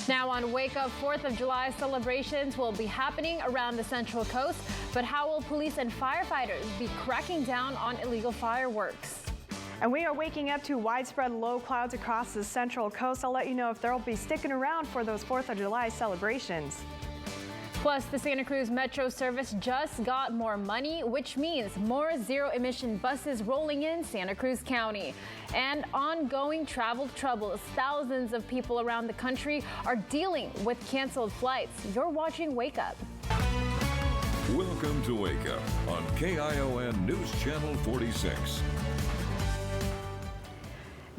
Now on Wake Up, 4th of July celebrations will be happening around the Central Coast, but how will police and firefighters be cracking down on illegal fireworks? And we are waking up to widespread low clouds across the Central Coast. I'll let you know if they'll be sticking around for those 4th of July celebrations. Plus, the Santa Cruz Metro service just got more money, which means more zero-emission buses rolling in Santa Cruz County. And ongoing travel troubles. Thousands of people around the country are dealing with canceled flights. You're watching Wake Up. Welcome to Wake Up on KION News Channel 46.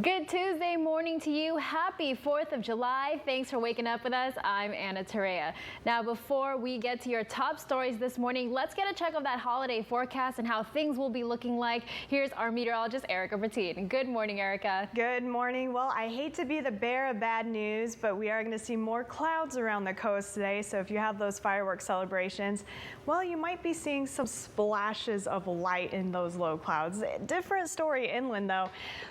Good Tuesday morning to you. Happy 4th of July. Thanks for waking up with us. I'm Anna Terea. Now, before we get to your top stories this morning, let's get a check of that holiday forecast and how things will be looking like. Here's our meteorologist, Erica Bertin. Good morning, Erica. Good morning. Well, I hate to be the bearer of bad news, but we are going to see more clouds around the coast today. So if you have those fireworks celebrations, well, you might be seeing some splashes of light in those low clouds. Different story inland, though.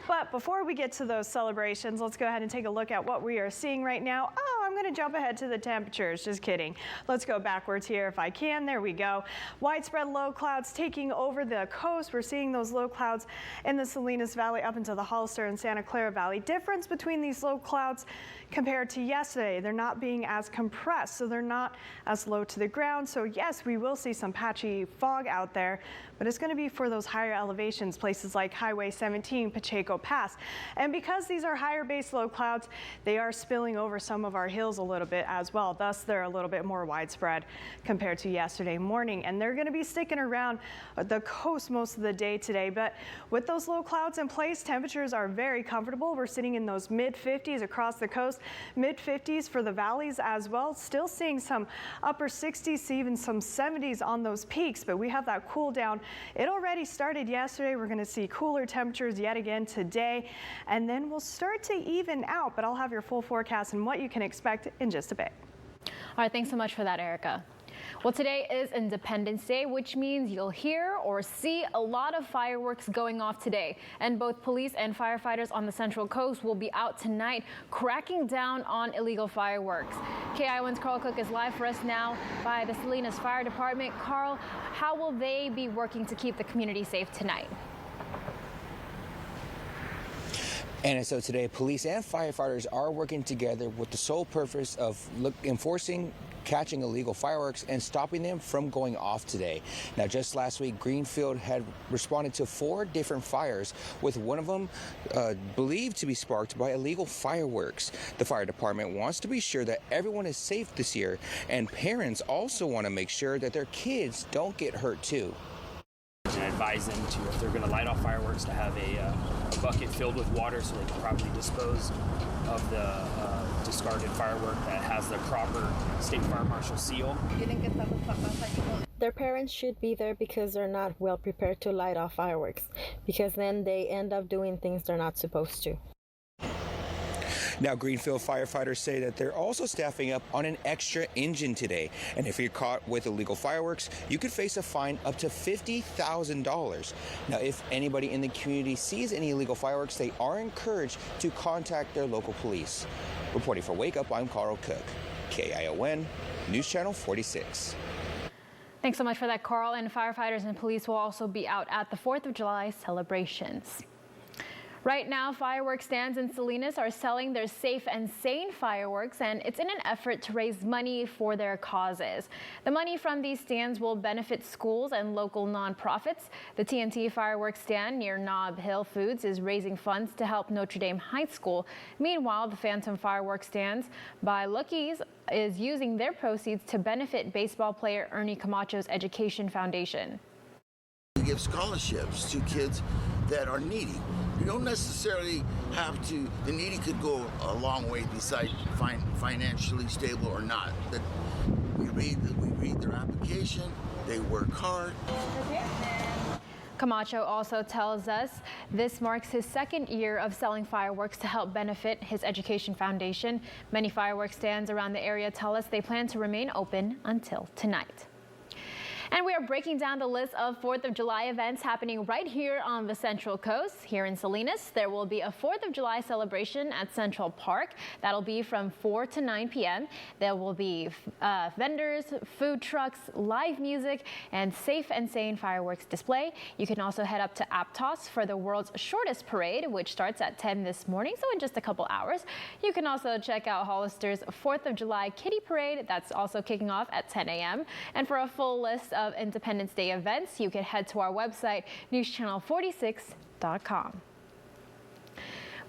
But before we get to those celebrations, let's go ahead and take a look at what we are seeing right now. Oh, I'm going to jump ahead to the temperatures. Just kidding. Let's go backwards here if I can. There we go. Widespread low clouds taking over the coast. We're seeing those low clouds in the Salinas Valley up into the Hollister and Santa Clara Valley. Difference between these low clouds compared to yesterday, they're not being as compressed, so they're not as low to the ground. So yes, we will see some patchy fog out there, but it's going to be for those higher elevations, places like Highway 17, Pacheco Pass. And because these are higher base low clouds, they are spilling over some of our hills a little bit as well. Thus, they're a little bit more widespread compared to yesterday morning. And they're going to be sticking around the coast most of the day today. But with those low clouds in place, temperatures are very comfortable. We're sitting in those mid-50s across the coast, mid-50s for the valleys as well. Still seeing some upper 60s, even some 70s on those peaks. But we have that cool down. It already started yesterday. We're going to see cooler temperatures yet again today. And then we'll start to even out, but I'll have your full forecast and what you can expect in just a bit. All right, thanks so much for that, Erica. Well, today is Independence Day, which means you'll hear or see a lot of fireworks going off today. And both police and firefighters on the Central Coast will be out tonight cracking down on illegal fireworks. KION's Carl Cook is live for us now by the Salinas Fire Department. Carl, how will they be working to keep the community safe tonight? And so today, police and firefighters are working together with the sole purpose of enforcing catching illegal fireworks and stopping them from going off today. Now, just last week, Greenfield had responded to 4 different fires, with one of them believed to be sparked by illegal fireworks. The fire department wants to be sure that everyone is safe this year, and parents also want to make sure that their kids don't get hurt too. And advise them to, if they're going to light off fireworks, to have a bucket filled with water so they can properly dispose of the discarded firework that has the proper state fire marshal seal. Their parents should be there because they're not well prepared to light off fireworks, because then they end up doing things they're not supposed to. Now, Greenfield firefighters say that they're also staffing up on an extra engine today. And if you're caught with illegal fireworks, you could face a fine up to $50,000. Now, if anybody in the community sees any illegal fireworks, they are encouraged to contact their local police. Reporting for Wake Up, I'm Carl Cook, KION News Channel 46. Thanks so much for that, Carl. And firefighters and police will also be out at the 4th of July celebrations. Right now, fireworks stands in Salinas are selling their safe and sane fireworks, and it's in an effort to raise money for their causes. The money from these stands will benefit schools and local nonprofits. The TNT fireworks stand near Nob Hill Foods is raising funds to help Notre Dame High School. Meanwhile, the Phantom fireworks stands by Lucky's is using their proceeds to benefit baseball player Ernie Camacho's Education Foundation. We give scholarships to kids that are needy. You don't necessarily have to, the needy could go a long way beside financially stable or not. That we read their application, they work hard. Camacho also tells us this marks his 2nd year of selling fireworks to help benefit his Education Foundation. Many fireworks stands around the area tell us they plan to remain open until tonight. And we are breaking down the list of 4th of July events happening right here on the Central Coast. Here in Salinas, there will be a 4th of July celebration at Central Park. That'll be from 4 to 9 p.m. There will be vendors, food trucks, live music, and safe and sane fireworks display. You can also head up to Aptos for the world's shortest parade, which starts at 10 this morning, so in just a couple hours. You can also check out Hollister's 4th of July Kitty Parade. That's also kicking off at 10 a.m. And for a full list of Independence Day events, you can head to our website, newschannel46.com.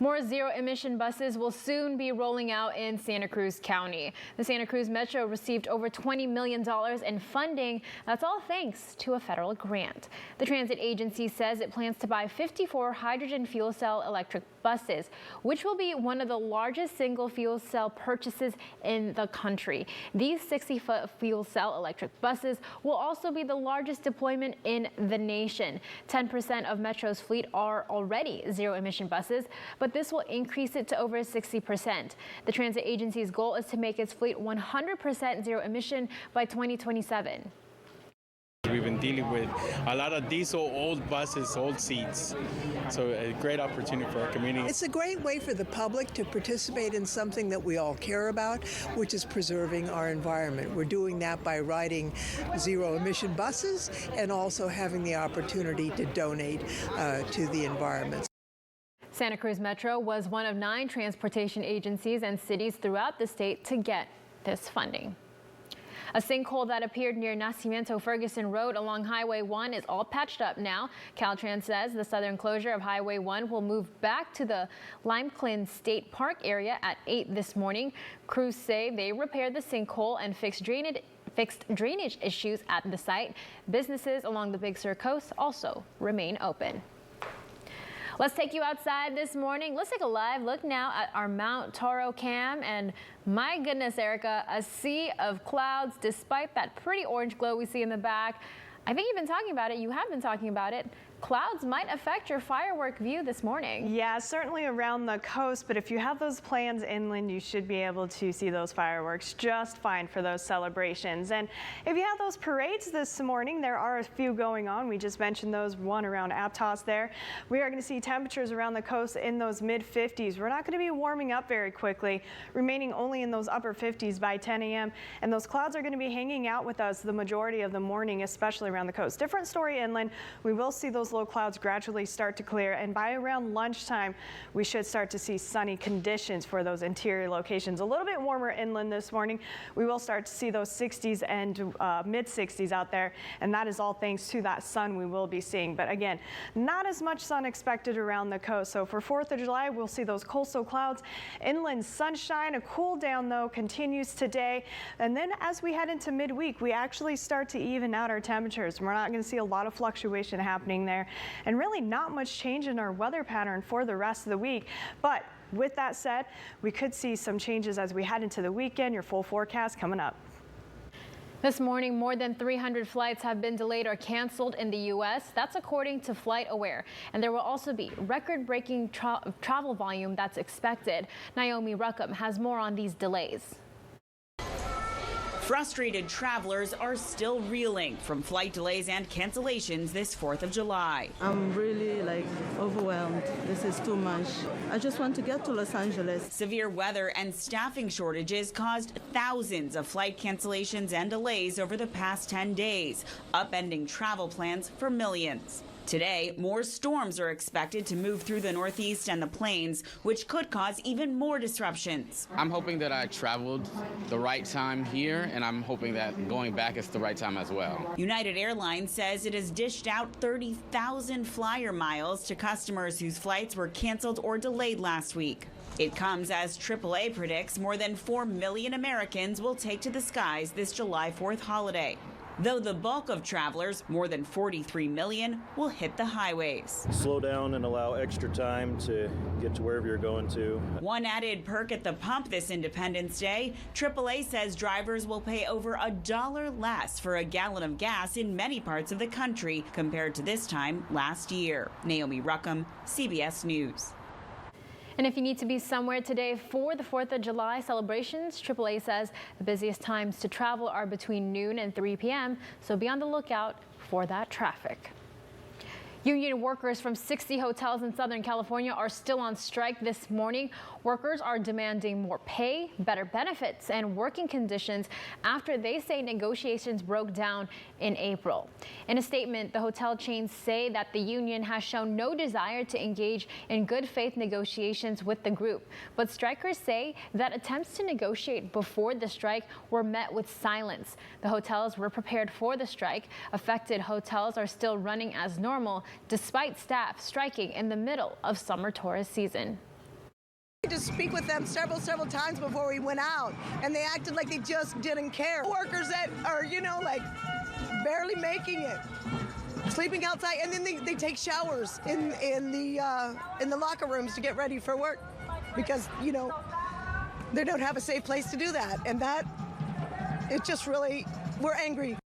More zero-emission buses will soon be rolling out in Santa Cruz County. The Santa Cruz Metro received over $20 million in funding. That's all thanks to a federal grant. The transit agency says it plans to buy 54 hydrogen fuel cell electric buses, which will be one of the largest single fuel cell purchases in the country. These 60-foot fuel cell electric buses will also be the largest deployment in the nation. 10% of Metro's fleet are already zero-emission buses, but this will increase it to over 60%. The transit agency's goal is to make its fleet 100% zero emission by 2027. We've been dealing with a lot of diesel, old buses, old seats. So a great opportunity for our community. It's a great way for the public to participate in something that we all care about, which is preserving our environment. We're doing that by riding zero-emission buses and also having the opportunity to donate to the environment. Santa Cruz Metro was one of 9 transportation agencies and cities throughout the state to get this funding. A sinkhole that appeared near Nacimiento Ferguson Road along Highway 1 is all patched up now. Caltrans says the southern closure of Highway 1 will move back to the Limekiln State Park area at 8 this morning. Crews say they repaired the sinkhole and fixed drainage issues at the site. Businesses along the Big Sur coast also remain open. Let's take you outside this morning. Let's take a live look now at our Mount Toro cam. And my goodness, Erica, a sea of clouds despite that pretty orange glow we see in the back. I think you've been talking about it. You have been talking about it. Clouds might affect your firework view this morning. Yeah, certainly around the coast, but if you have those plans inland, you should be able to see those fireworks just fine for those celebrations. And if you have those parades this morning, there are a few going on. We just mentioned those, one around Aptos there. We are going to see temperatures around the coast in those mid-50s. We're not going to be warming up very quickly, remaining only in those upper 50s by 10 a.m. And those clouds are going to be hanging out with us the majority of the morning, especially around the coast. Different story inland. We will see those low clouds gradually start to clear, and by around lunchtime we should start to see sunny conditions for those interior locations. A little bit warmer inland this morning. We will start to see those 60s and mid 60s out there, and that is all thanks to that sun we will be seeing. But again, not as much sun expected around the coast. So for 4th of July, we'll see those coastal clouds, inland sunshine. A cool down though continues today, and then as we head into midweek, we actually start to even out our temperatures. We're not going to see a lot of fluctuation happening there, and really not much change in our weather pattern for the rest of the week. But with that said, we could see some changes as we head into the weekend. Your full forecast coming up. This morning, more than 300 flights have been delayed or canceled in the U.S. That's according to FlightAware. And there will also be record-breaking travel volume that's expected. Naomi Ruckham has more on these delays. Frustrated travelers are still reeling from flight delays and cancellations this 4th of July. I'm really overwhelmed. This is too much. I just want to get to Los Angeles. Severe weather and staffing shortages caused thousands of flight cancellations and delays over the past 10 days, upending travel plans for millions. Today, more storms are expected to move through the Northeast and the Plains, which could cause even more disruptions. I'm hoping that I traveled the right time here, and I'm hoping that going back is the right time as well. United Airlines says it has dished out 30,000 flyer miles to customers whose flights were canceled or delayed last week. It comes as AAA predicts more than 4 million Americans will take to the skies this July 4th holiday. Though the bulk of travelers, more than 43 million, will hit the highways. Slow down and allow extra time to get to wherever you're going to. One added perk at the pump this Independence Day, AAA says drivers will pay over $1 less for a gallon of gas in many parts of the country compared to this time last year. Naomi Ruckham, CBS News. And if you need to be somewhere today for the 4th of July celebrations, AAA says the busiest times to travel are between noon and 3 p.m., so be on the lookout for that traffic. Union workers from 60 hotels in Southern California are still on strike this morning. Workers are demanding more pay, better benefits, and working conditions after they say negotiations broke down in April. In a statement, the hotel chains say that the union has shown no desire to engage in good faith negotiations with the group. But strikers say that attempts to negotiate before the strike were met with silence. The hotels were prepared for the strike. Affected hotels are still running as normal, despite staff striking in the middle of summer tourist season. To speak with them several times before we went out, and they acted like they just didn't care. Workers that are, like barely making it, sleeping outside, and then they take showers in the locker rooms to get ready for work because they don't have a safe place to do that, and that it just really, we're angry.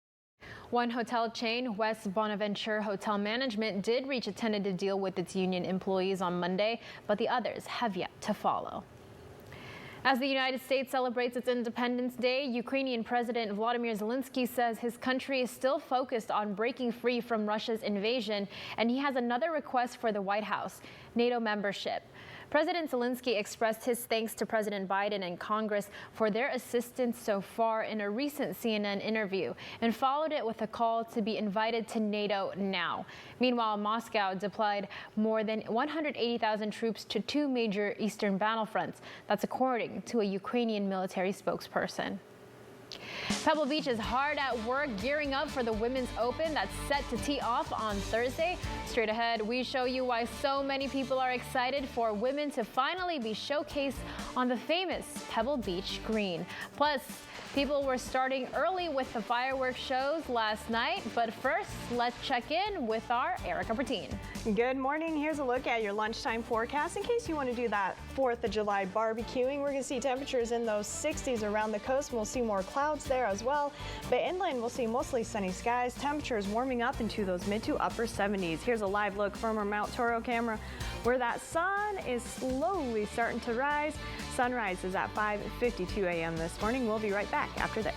One hotel chain, West Bonaventure Hotel Management, did reach a tentative deal with its union employees on Monday, but the others have yet to follow. As the United States celebrates its Independence Day, Ukrainian President Volodymyr Zelensky says his country is still focused on breaking free from Russia's invasion, and he has another request for the White House: NATO membership. President Zelensky expressed his thanks to President Biden and Congress for their assistance so far in a recent CNN interview, and followed it with a call to be invited to NATO now. Meanwhile, Moscow deployed more than 180,000 troops to two major eastern battlefronts. That's according to a Ukrainian military spokesperson. Pebble Beach is hard at work gearing up for the Women's Open that's set to tee off on Thursday. Straight ahead, we show you why so many people are excited for women to finally be showcased on the famous Pebble Beach green. Plus, people were starting early with the fireworks shows last night, but first, let's check in with our Erica Bertine. Good morning. Here's a look at your lunchtime forecast in case you want to do that 4th of July barbecuing. We're going to see temperatures in those 60s around the coast. We'll see more clouds there as well, but inland we'll see mostly sunny skies. Temperatures warming up into those mid to upper 70s. Here's a live look from our Mount Toro camera where that sun is slowly starting to rise. Sunrise is at 5:52 a.m. this morning. We'll be right back after this.